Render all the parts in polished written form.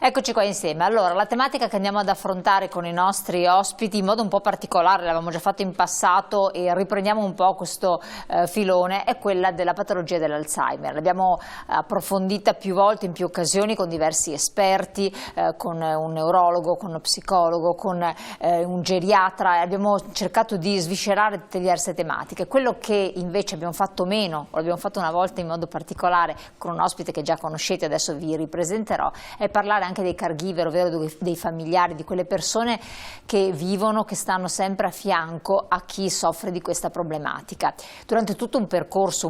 Eccoci qua insieme. Allora, la tematica che andiamo ad affrontare con i nostri ospiti in modo un po' particolare, l'avevamo già fatto in passato e riprendiamo un po' questo filone, è quella della patologia dell'Alzheimer. L'abbiamo approfondita più volte, in più occasioni, con diversi esperti, con un neurologo, con uno psicologo, con un geriatra, e abbiamo cercato di sviscerare tutte diverse tematiche. Quello che invece abbiamo fatto meno, o l'abbiamo fatto una volta in modo particolare con un ospite che già conoscete, adesso vi ripresenterò, è parlare anche dei caregiver, ovvero dei familiari, di quelle persone che vivono, che stanno sempre a fianco a chi soffre di questa problematica. Durante tutto un percorso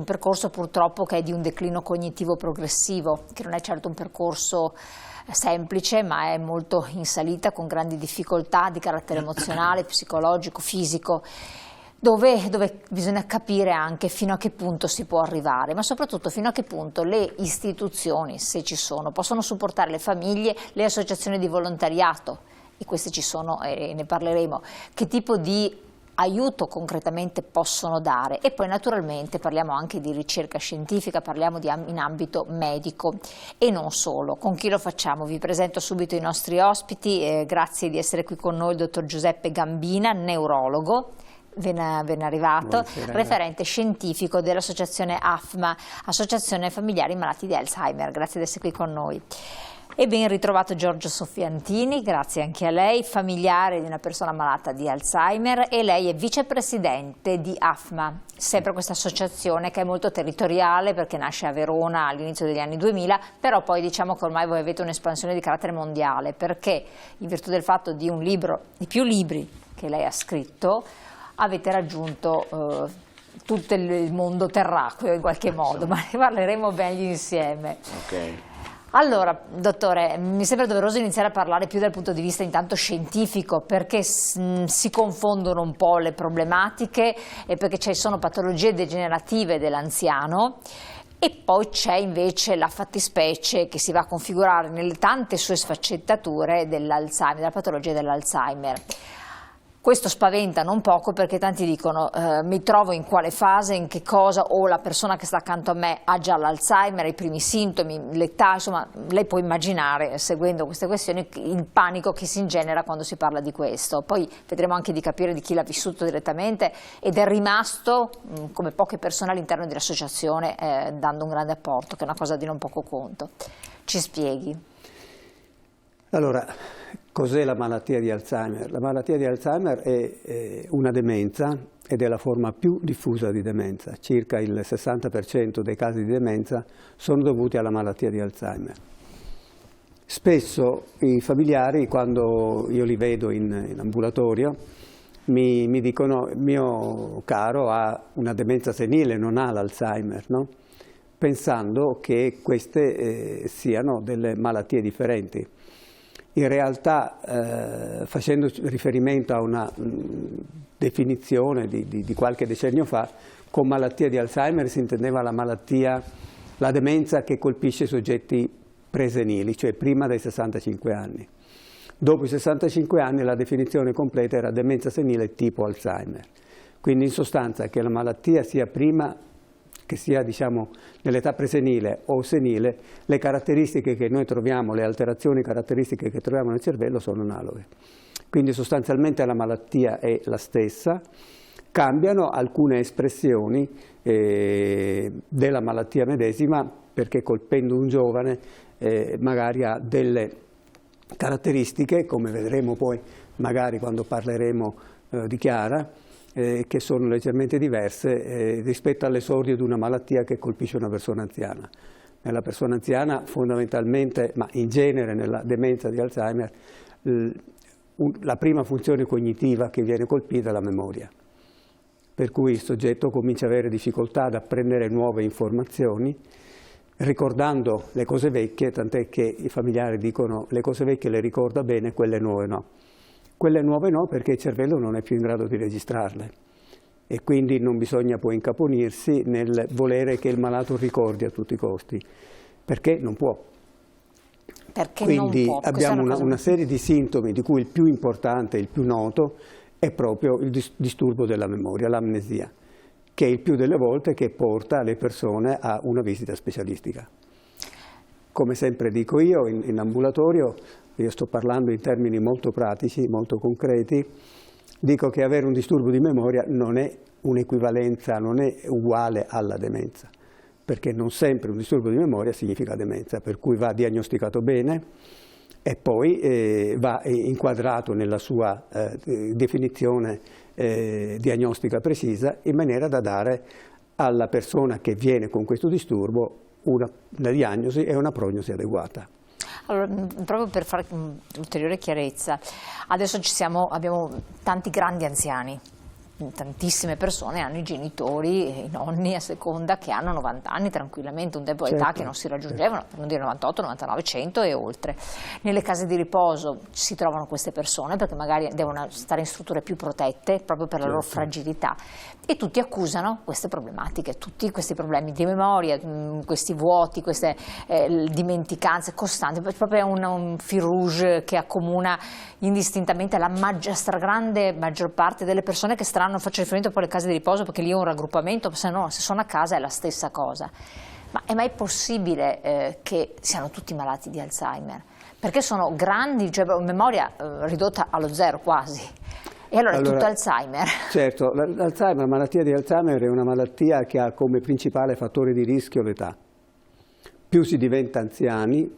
purtroppo che è di un declino cognitivo progressivo, che non è certo un percorso semplice, ma è molto in salita, con grandi difficoltà di carattere emozionale, psicologico, fisico, dove bisogna capire anche fino a che punto si può arrivare, ma soprattutto fino a che punto le istituzioni, se ci sono, possono supportare le famiglie, le associazioni di volontariato, e queste ci sono e ne parleremo, che tipo di aiuto concretamente possono dare. E poi naturalmente parliamo anche di ricerca scientifica, parliamo in ambito medico e non solo. Con chi lo facciamo? Vi presento subito i nostri ospiti, grazie di essere qui con noi il dottor Giuseppe Gambina, neurologo. Ben arrivato. Buonasera. Referente scientifico dell'associazione AFMA, Associazione Familiari Malati di Alzheimer. Grazie di essere qui con noi. E ben ritrovato Giorgio Soffiantini, grazie anche a lei, familiare di una persona malata di Alzheimer, e lei è vicepresidente di AFMA, sempre questa associazione che è molto territoriale perché nasce a Verona all'inizio degli anni 2000, però poi diciamo che ormai voi avete un'espansione di carattere mondiale, perché in virtù del fatto di un libro, di più libri che lei ha scritto, avete raggiunto tutto il mondo terracqueo in qualche modo, ma ne parleremo meglio insieme. Okay. Allora, dottore, mi sembra doveroso iniziare a parlare più dal punto di vista intanto scientifico, perché si confondono un po' le problematiche e perché ci sono patologie degenerative dell'anziano. E poi c'è invece la fattispecie che si va a configurare nelle tante sue sfaccettature dell'Alzheimer, della patologia dell'Alzheimer. Questo spaventa non poco, perché tanti dicono mi trovo in quale fase, in che cosa, o la persona che sta accanto a me ha già l'Alzheimer, i primi sintomi, l'età, insomma lei può immaginare, seguendo queste questioni, il panico che si ingenera quando si parla di questo. Poi vedremo anche di capire di chi l'ha vissuto direttamente ed è rimasto come poche persone all'interno dell'associazione dando un grande apporto, che è una cosa di non poco conto. Ci spieghi? Allora, cos'è la malattia di Alzheimer? La malattia di Alzheimer è una demenza ed è la forma più diffusa di demenza. Circa il 60% dei casi di demenza sono dovuti alla malattia di Alzheimer. Spesso i familiari, quando io li vedo in ambulatorio, mi dicono: mio caro ha una demenza senile, non ha l'Alzheimer, no? Pensando che queste siano delle malattie differenti. In realtà, facendo riferimento a una definizione di qualche decennio fa, con malattia di Alzheimer si intendeva la demenza che colpisce i soggetti presenili, cioè prima dei 65 anni. Dopo i 65 anni la definizione completa era demenza senile tipo Alzheimer. Quindi in sostanza che la malattia sia prima, che sia diciamo nell'età presenile o senile, le caratteristiche che noi troviamo, le alterazioni caratteristiche che troviamo nel cervello sono analoghe. Quindi sostanzialmente la malattia è la stessa, cambiano alcune espressioni della malattia medesima, perché colpendo un giovane magari ha delle caratteristiche, come vedremo poi magari quando parleremo di Chiara, che sono leggermente diverse rispetto all'esordio di una malattia che colpisce una persona anziana. Nella persona anziana fondamentalmente, ma in genere nella demenza di Alzheimer, la prima funzione cognitiva che viene colpita è la memoria. Per cui il soggetto comincia ad avere difficoltà ad apprendere nuove informazioni, ricordando le cose vecchie, tant'è che i familiari dicono le cose vecchie le ricorda bene, quelle nuove no. Quelle nuove no, perché il cervello non è più in grado di registrarle e quindi non bisogna poi incaponirsi nel volere che il malato ricordi a tutti i costi, perché non può. Perché quindi non può? Abbiamo una serie di sintomi, di cui il più importante, il più noto, è proprio il disturbo della memoria, l'amnesia, che è il più delle volte che porta le persone a una visita specialistica. come sempre dico io in ambulatorio, io sto parlando in termini molto pratici, molto concreti, dico che avere un disturbo di memoria non è un'equivalenza, non è uguale alla demenza, perché non sempre un disturbo di memoria significa demenza, per cui va diagnosticato bene e poi va inquadrato nella sua definizione diagnostica precisa, in maniera da dare alla persona che viene con questo disturbo una diagnosi e una prognosi adeguata. Allora, proprio per fare ulteriore chiarezza, adesso abbiamo tanti grandi anziani, tantissime persone hanno i genitori, i nonni a seconda, che hanno 90 anni tranquillamente, un tempo età che non si raggiungevano, per non dire 98, 99, 100 e oltre. Nelle case di riposo si trovano queste persone perché magari devono stare in strutture più protette proprio per la loro fragilità, e tutti accusano queste problematiche, tutti questi problemi di memoria, questi vuoti, queste dimenticanze costanti, proprio un fil rouge che accomuna indistintamente la stragrande maggior parte delle persone che staranno. Faccio riferimento poi alle case di riposo perché lì è un raggruppamento, se no, se sono a casa è la stessa cosa. Ma è mai possibile che siano tutti malati di Alzheimer? Perché sono grandi, cioè memoria ridotta allo zero quasi. E allora è tutto Alzheimer? Certo, la malattia di Alzheimer è una malattia che ha come principale fattore di rischio l'età. Più si diventa anziani,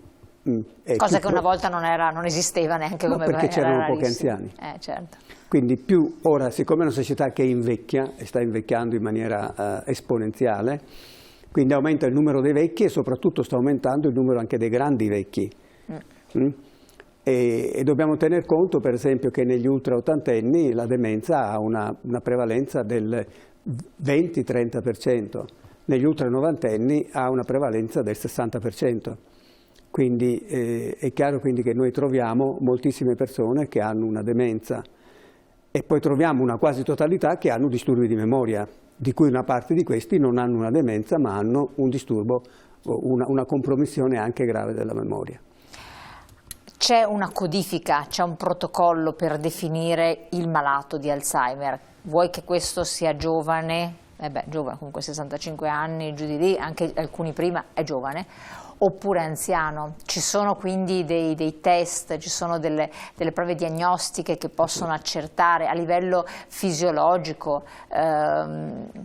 cosa che una volta non esisteva neanche come perché c'erano pochi anziani. Certo. Quindi più ora, siccome è una società che invecchia e sta invecchiando in maniera esponenziale, quindi aumenta il numero dei vecchi e soprattutto sta aumentando il numero anche dei grandi vecchi. E dobbiamo tener conto per esempio che negli ultraottantenni la demenza ha una prevalenza del 20-30%, negli ultranovantenni ha una prevalenza del 60%. Quindi è chiaro quindi che noi troviamo moltissime persone che hanno una demenza e poi troviamo una quasi totalità che hanno disturbi di memoria, di cui una parte di questi non hanno una demenza ma hanno un disturbo, una compromissione anche grave della memoria. C'è una codifica, c'è un protocollo per definire il malato di Alzheimer? Vuoi che questo sia giovane? Giovane, comunque 65 anni, giù di lì, anche alcuni prima è giovane, oppure anziano? Ci sono quindi dei test, ci sono delle prove diagnostiche che possono accertare a livello fisiologico?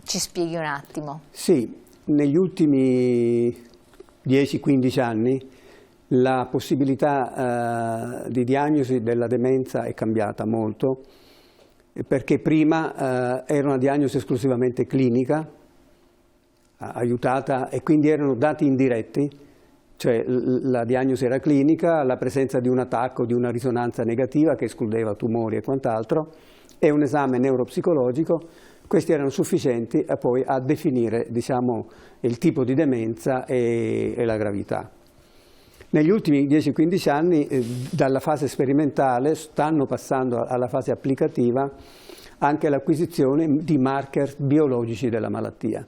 Ci spieghi un attimo? Sì, negli ultimi 10-15 anni la possibilità di diagnosi della demenza è cambiata molto, perché prima era una diagnosi esclusivamente clinica, aiutata, e quindi erano dati indiretti, cioè la diagnosi era clinica, la presenza di un attacco, di una risonanza negativa che escludeva tumori e quant'altro, e un esame neuropsicologico. Questi erano sufficienti poi a definire, diciamo, il tipo di demenza e la gravità. Negli ultimi 10-15 anni, dalla fase sperimentale, stanno passando alla fase applicativa anche l'acquisizione di marker biologici della malattia.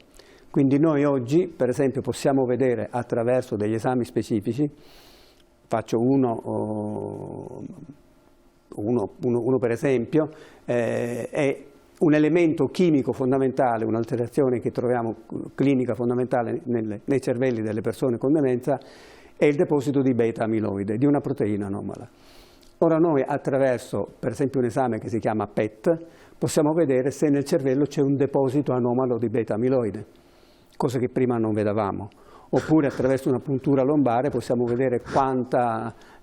Quindi noi oggi, per esempio, possiamo vedere attraverso degli esami specifici, faccio uno per esempio, è un elemento chimico fondamentale, un'alterazione che troviamo clinica fondamentale nei cervelli delle persone con demenza, è il deposito di beta-amiloide, di una proteina anomala. Ora noi attraverso, per esempio, un esame che si chiama PET, possiamo vedere se nel cervello c'è un deposito anomalo di beta-amiloide, cosa che prima non vedevamo. Oppure attraverso una puntura lombare possiamo vedere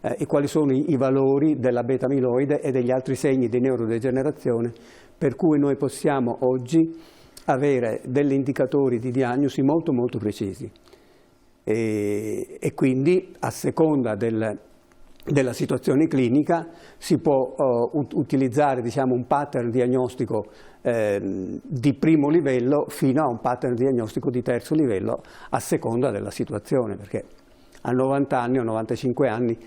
e quali sono i valori della beta-amiloide e degli altri segni di neurodegenerazione, per cui noi possiamo oggi avere degli indicatori di diagnosi molto molto precisi. E quindi a seconda della situazione clinica si può utilizzare, diciamo, un pattern diagnostico di primo livello fino a un pattern diagnostico di terzo livello a seconda della situazione, perché a 90 anni o 95 anni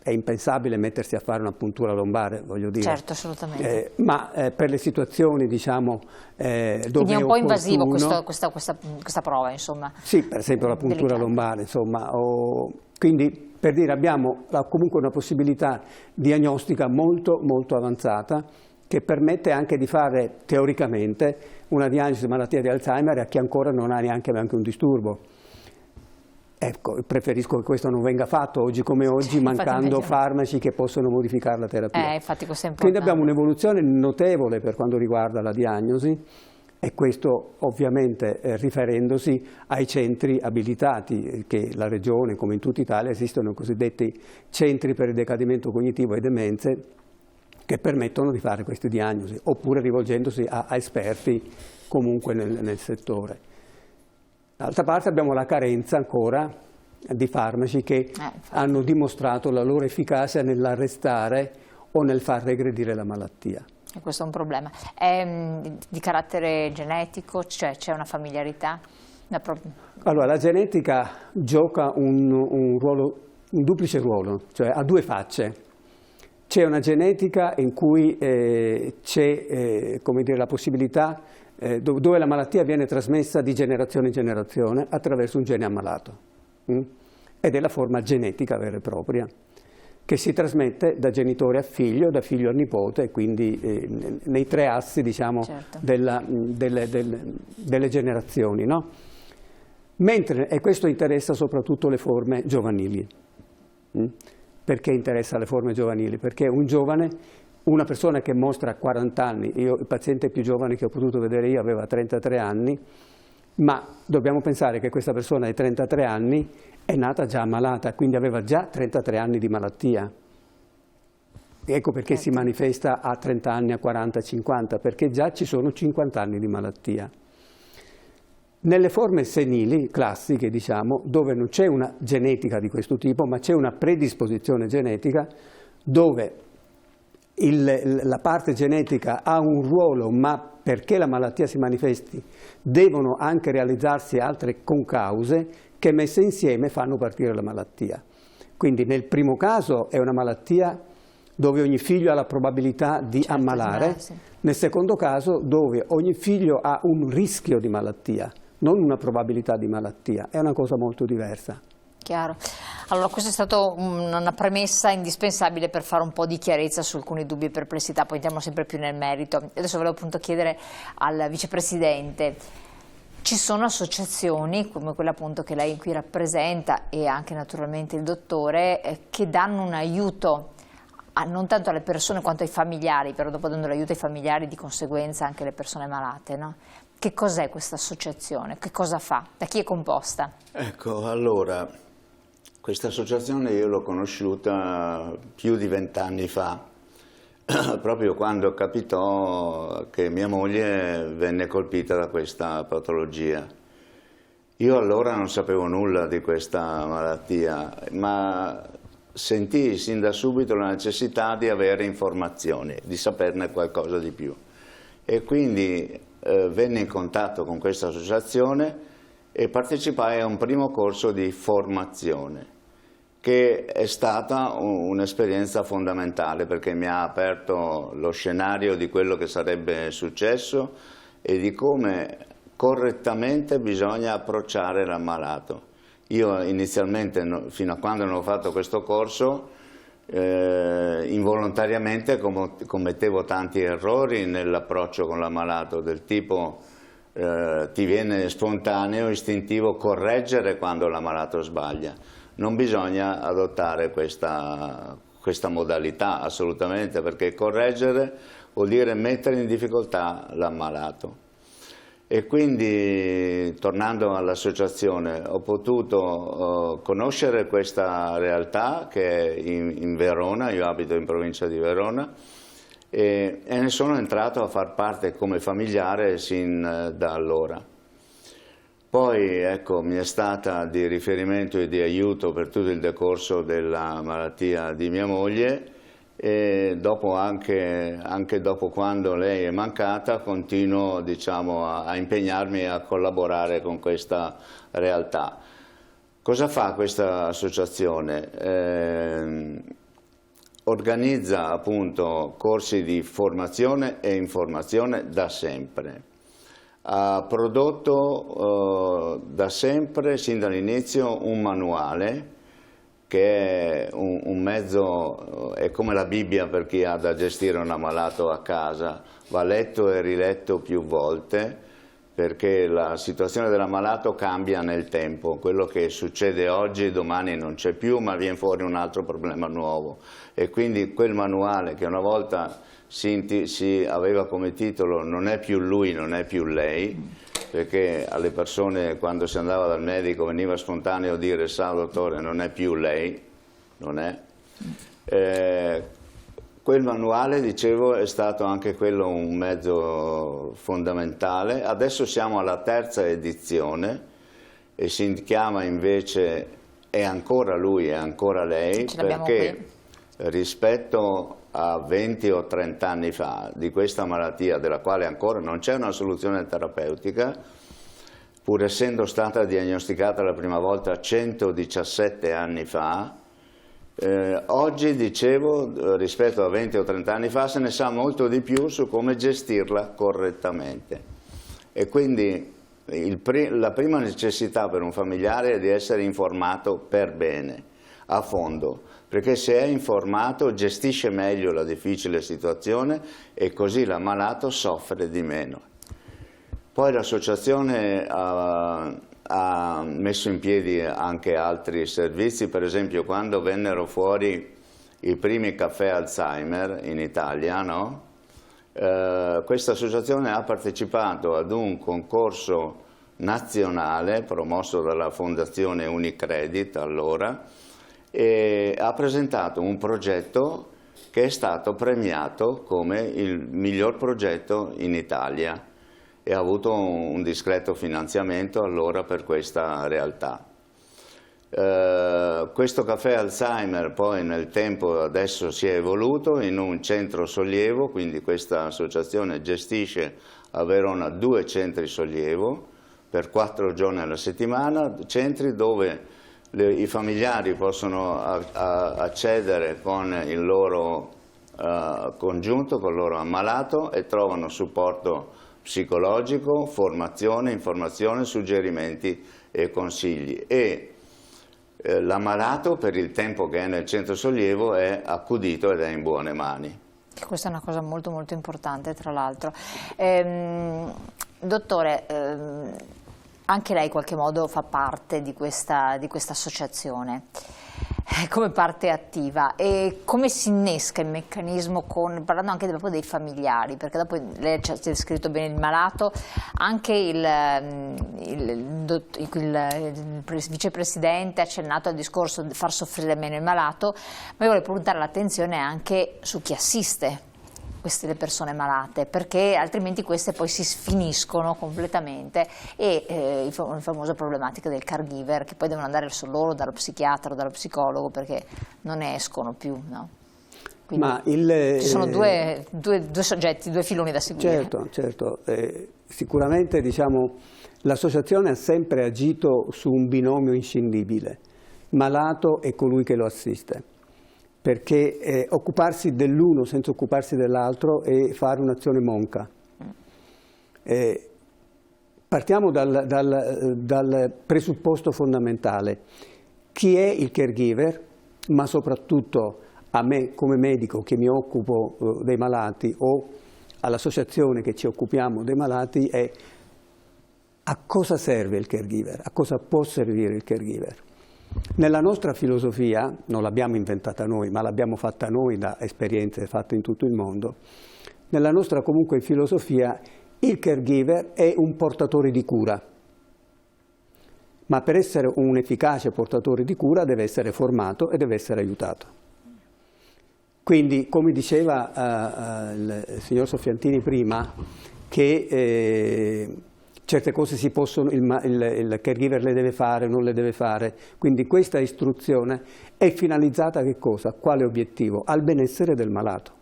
è impensabile mettersi a fare una puntura lombare, voglio dire. Certo, assolutamente. Ma per le situazioni, diciamo, dove quindi è un po' invasivo opportuno, questa prova, insomma. Sì, per esempio la puntura lombare, insomma. Quindi, per dire, abbiamo comunque una possibilità diagnostica molto, molto avanzata che permette anche di fare, teoricamente, una diagnosi di malattia di Alzheimer a chi ancora non ha neanche un disturbo. Ecco, preferisco che questo non venga fatto oggi come oggi, mancando farmaci che possono modificare la terapia. Infatti questo è importante. Quindi abbiamo un'evoluzione notevole per quanto riguarda la diagnosi, e questo ovviamente riferendosi ai centri abilitati, che la Regione, come in tutta Italia, esistono i cosiddetti centri per il decadimento cognitivo e demenze, che permettono di fare queste diagnosi, oppure rivolgendosi a esperti comunque nel settore. D'altra parte abbiamo la carenza ancora di farmaci che hanno dimostrato la loro efficacia nell'arrestare o nel far regredire la malattia. E questo è un problema. È di carattere genetico, cioè c'è una familiarità? Allora, la genetica gioca un duplice ruolo, cioè ha due facce. C'è una genetica in cui c'è la possibilità dove la malattia viene trasmessa di generazione in generazione attraverso un gene ammalato, ed è la forma genetica vera e propria, che si trasmette da genitore a figlio, da figlio a nipote, quindi nei tre assi, diciamo, certo, delle generazioni, no? Mentre, e questo interessa soprattutto le forme giovanili. Perché interessa le forme giovanili? Perché un giovane, una persona che mostra 40 anni, il paziente più giovane che ho potuto vedere io aveva 33 anni, ma dobbiamo pensare che questa persona ai 33 anni è nata già ammalata, quindi aveva già 33 anni di malattia. Ecco perché si manifesta a 30 anni, a 40, a 50, perché già ci sono 50 anni di malattia. Nelle forme senili, classiche, diciamo, dove non c'è una genetica di questo tipo, ma c'è una predisposizione genetica, dove la parte genetica ha un ruolo, ma perché la malattia si manifesti devono anche realizzarsi altre concause che messe insieme fanno partire la malattia. Quindi nel primo caso è una malattia dove ogni figlio ha la probabilità di ammalare, nel secondo caso dove ogni figlio ha un rischio di malattia, non una probabilità di malattia, è una cosa molto diversa. Chiaro. Allora, questa è stata una premessa indispensabile per fare un po' di chiarezza su alcuni dubbi e perplessità, poi andiamo sempre più nel merito. Adesso volevo appunto chiedere al vicepresidente, ci sono associazioni come quella appunto che lei qui rappresenta e anche naturalmente il dottore che danno un aiuto non tanto alle persone quanto ai familiari, però dopo dando l'aiuto ai familiari di conseguenza anche alle persone malate, no? Che cos'è questa associazione? Che cosa fa? Da chi è composta? Ecco, allora, questa associazione io l'ho conosciuta più di 20 anni fa, proprio quando capitò che mia moglie venne colpita da questa patologia. Io allora non sapevo nulla di questa malattia, ma sentii sin da subito la necessità di avere informazioni, di saperne qualcosa di più. E quindi venne in contatto con questa associazione e partecipai a un primo corso di formazione, che è stata un'esperienza fondamentale perché mi ha aperto lo scenario di quello che sarebbe successo e di come correttamente bisogna approcciare l'ammalato. Io inizialmente, fino a quando non ho fatto questo corso, involontariamente commettevo tanti errori nell'approccio con l'ammalato, del tipo ti viene spontaneo, istintivo correggere quando l'ammalato sbaglia. Non bisogna adottare questa modalità assolutamente, perché correggere vuol dire mettere in difficoltà l'ammalato. E quindi, tornando all'associazione, ho potuto conoscere questa realtà che è in Verona, io abito in provincia di Verona, e ne sono entrato a far parte come familiare sin da allora. Poi, ecco, mi è stata di riferimento e di aiuto per tutto il decorso della malattia di mia moglie, e dopo anche dopo quando lei è mancata continuo, diciamo, a impegnarmi e a collaborare con questa realtà. Cosa fa questa associazione? Organizza appunto corsi di formazione e informazione da sempre. Ha prodotto da sempre, sin dall'inizio, un manuale che è un mezzo, è come la Bibbia per chi ha da gestire un ammalato a casa, va letto e riletto più volte, perché la situazione dell'ammalato cambia nel tempo, quello che succede oggi domani non c'è più, ma viene fuori un altro problema nuovo, e quindi quel manuale che una volta si aveva come titolo "Non è più lui, non è più lei", perché alle persone quando si andava dal medico veniva spontaneo dire "sa dottore, non è più lei", non è. Quel manuale, dicevo, è stato anche quello un mezzo fondamentale. Adesso siamo alla terza edizione e si chiama invece "È ancora lui, è ancora lei", perché rispetto a 20 o 30 anni fa di questa malattia, della quale ancora non c'è una soluzione terapeutica, pur essendo stata diagnosticata la prima volta 117 anni fa, oggi, dicevo, rispetto a 20 o 30 anni fa se ne sa molto di più su come gestirla correttamente. E quindi la prima necessità per un familiare è di essere informato per bene, a fondo, perché se è informato gestisce meglio la difficile situazione e così l'ammalato soffre di meno. Poi l'associazione ha messo in piedi anche altri servizi, per esempio quando vennero fuori i primi caffè Alzheimer in Italia, no? Questa associazione ha partecipato ad un concorso nazionale promosso dalla Fondazione Unicredit allora, e ha presentato un progetto che è stato premiato come il miglior progetto in Italia e ha avuto un discreto finanziamento allora per questa realtà. Questo caffè Alzheimer poi nel tempo adesso si è evoluto in un centro sollievo, quindi questa associazione gestisce a Verona 2 centri sollievo per 4 giorni alla settimana, centri dove i familiari possono accedere con il loro congiunto, con il loro ammalato, e trovano supporto psicologico, formazione, informazione, suggerimenti e consigli. E l'ammalato, per il tempo che è nel centro sollievo, è accudito ed è in buone mani. Questa è una cosa molto molto importante, tra l'altro. Dottore, anche lei in qualche modo fa parte di questa associazione, come parte attiva, e come si innesca il meccanismo, parlando anche proprio dei familiari, perché dopo lei ci ha descritto bene il malato, anche il vicepresidente ha accennato al discorso di far soffrire meno il malato, ma io voglio puntare l'attenzione anche su chi assiste le persone malate, perché altrimenti queste poi si sfiniscono completamente, e la famosa problematica del caregiver, che poi devono andare loro dallo psichiatra o dallo psicologo perché non ne escono più, no? Quindi ci sono due soggetti, 2 filoni da seguire. Certo. Sicuramente, diciamo, l'associazione ha sempre agito su un binomio inscindibile: malato e colui che lo assiste. Perché occuparsi dell'uno senza occuparsi dell'altro è fare un'azione monca. Partiamo dal presupposto fondamentale: chi è il caregiver, ma soprattutto a me come medico che mi occupo dei malati, o all'associazione che ci occupiamo dei malati, è a cosa serve il caregiver, a cosa può servire il caregiver. Nella nostra filosofia, non l'abbiamo inventata noi, ma l'abbiamo fatta noi da esperienze fatte in tutto il mondo, nella nostra comunque filosofia il caregiver è un portatore di cura, ma per essere un efficace portatore di cura deve essere formato e deve essere aiutato. Quindi, come diceva il signor Soffiantini prima, che certe cose si possono, il caregiver le deve fare, non le deve fare, quindi questa istruzione è finalizzata a che cosa? Quale obiettivo? Al benessere del malato.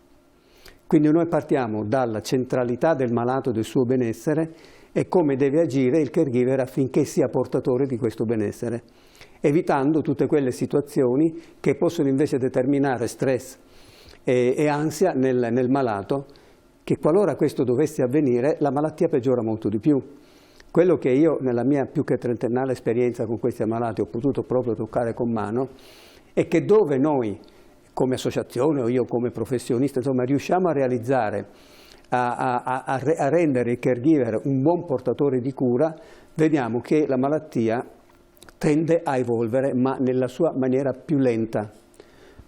Quindi noi partiamo dalla centralità del malato e del suo benessere e come deve agire il caregiver affinché sia portatore di questo benessere, evitando tutte quelle situazioni che possono invece determinare stress e ansia nel malato, che qualora questo dovesse avvenire la malattia peggiora molto di più. Quello che io nella mia più che trentennale esperienza con questi ammalati ho potuto proprio toccare con mano è che dove noi come associazione o io come professionista insomma riusciamo a realizzare a rendere il caregiver un buon portatore di cura, vediamo che la malattia tende a evolvere, ma nella sua maniera più lenta.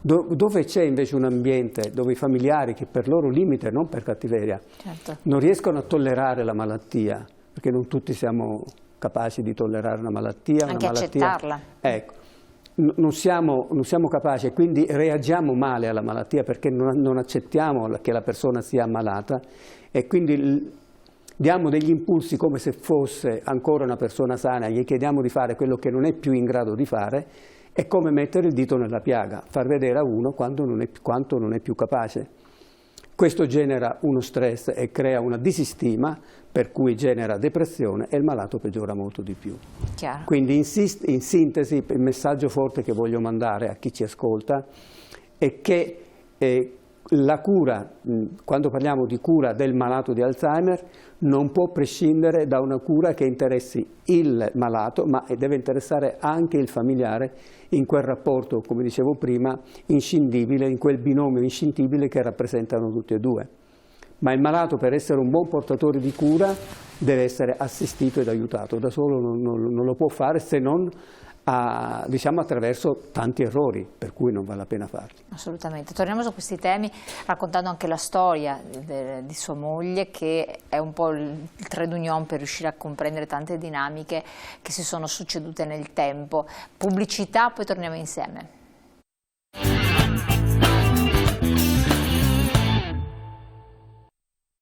Dove c'è invece un ambiente dove i familiari, che per loro limite, non per cattiveria, certo, non riescono a tollerare la malattia, perché non tutti siamo capaci di tollerare una malattia. Anche accettarla. Ecco, non siamo capaci, e quindi reagiamo male alla malattia perché non accettiamo che la persona sia ammalata, e quindi diamo degli impulsi come se fosse ancora una persona sana, gli chiediamo di fare quello che non è più in grado di fare. È come mettere il dito nella piaga, far vedere a uno quanto non è più capace. Questo genera uno stress e crea una disistima, per cui genera depressione, e il malato peggiora molto di più. Chiaro. Quindi in sintesi il messaggio forte che voglio mandare a chi ci ascolta è che la cura, quando parliamo di cura del malato di Alzheimer, non può prescindere da una cura che interessi il malato, ma deve interessare anche il familiare in quel rapporto, come dicevo prima, inscindibile, in quel binomio inscindibile che rappresentano tutti e due. Ma il malato, per essere un buon portatore di cura, deve essere assistito ed aiutato. Da solo non lo può fare, se non diciamo attraverso tanti errori, per cui non vale la pena farli. Assolutamente. Torniamo su questi temi raccontando anche la storia di sua moglie, che è un po' il trait d'union per riuscire a comprendere tante dinamiche che si sono succedute nel tempo. Pubblicità, poi torniamo insieme.